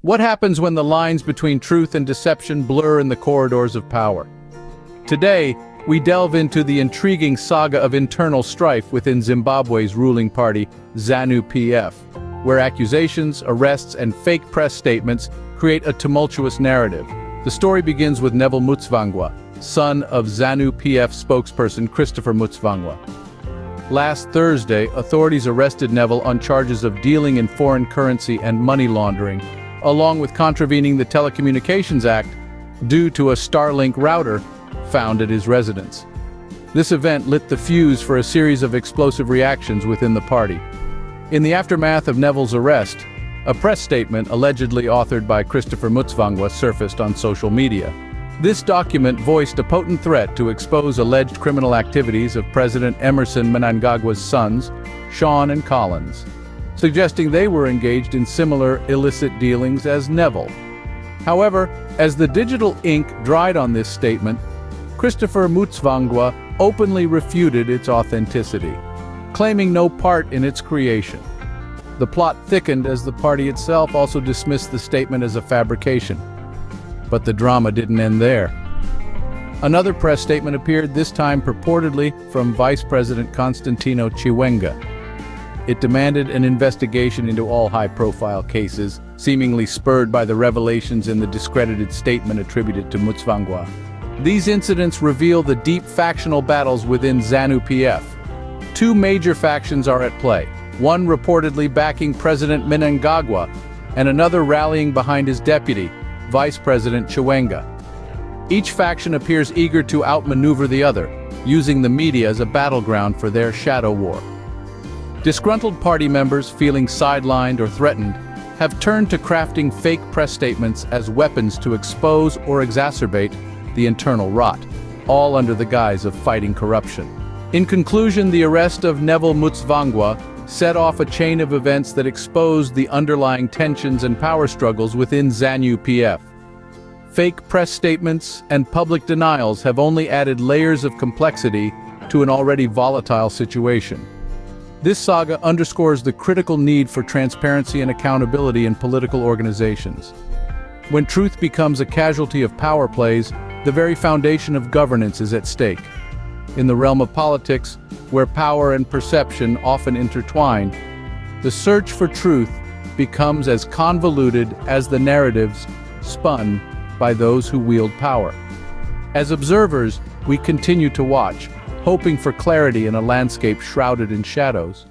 What happens when the lines between truth and deception blur in the corridors of power? Today, we delve into the intriguing saga of internal strife within Zimbabwe's ruling party, Zanu-PF, where accusations, arrests, and fake press statements create a tumultuous narrative. The story begins with Neville Mutsvangwa, son of Zanu-PF spokesperson Christopher Mutsvangwa. Last Thursday, authorities arrested Neville on charges of dealing in foreign currency and money laundering, along with contravening the Telecommunications Act due to a Starlink router found at his residence. This event lit the fuse for a series of explosive reactions within the party. In the aftermath of Neville's arrest, a press statement allegedly authored by Christopher Mutsvangwa surfaced on social media. This document voiced a potent threat to expose alleged criminal activities of President Emerson Mnangagwa's sons, Sean and Collins, suggesting they were engaged in similar illicit dealings as Neville. However, as the digital ink dried on this statement, Christopher Mutsvangwa openly refuted its authenticity, claiming no part in its creation. The plot thickened as the party itself also dismissed the statement as a fabrication. But the drama didn't end there. Another press statement appeared, this time purportedly from Vice President Constantino Chiwenga. It demanded an investigation into all high-profile cases, seemingly spurred by the revelations in the discredited statement attributed to Mutsvangwa. These incidents reveal the deep factional battles within Zanu-PF. Two major factions are at play, one reportedly backing President Mnangagwa, and another rallying behind his deputy, Vice President Chiwenga. Each faction appears eager to outmaneuver the other, using the media as a battleground for their shadow war. Disgruntled party members, feeling sidelined or threatened, have turned to crafting fake press statements as weapons to expose or exacerbate the internal rot, all under the guise of fighting corruption. In conclusion, the arrest of Neville Mutsvangwa set off a chain of events that exposed the underlying tensions and power struggles within Zanu-PF. Fake press statements and public denials have only added layers of complexity to an already volatile situation. This saga underscores the critical need for transparency and accountability in political organizations. When truth becomes a casualty of power plays, the very foundation of governance is at stake. In the realm of politics, where power and perception often intertwine, the search for truth becomes as convoluted as the narratives spun by those who wield power. As observers, we continue to watch, hoping for clarity in a landscape shrouded in shadows.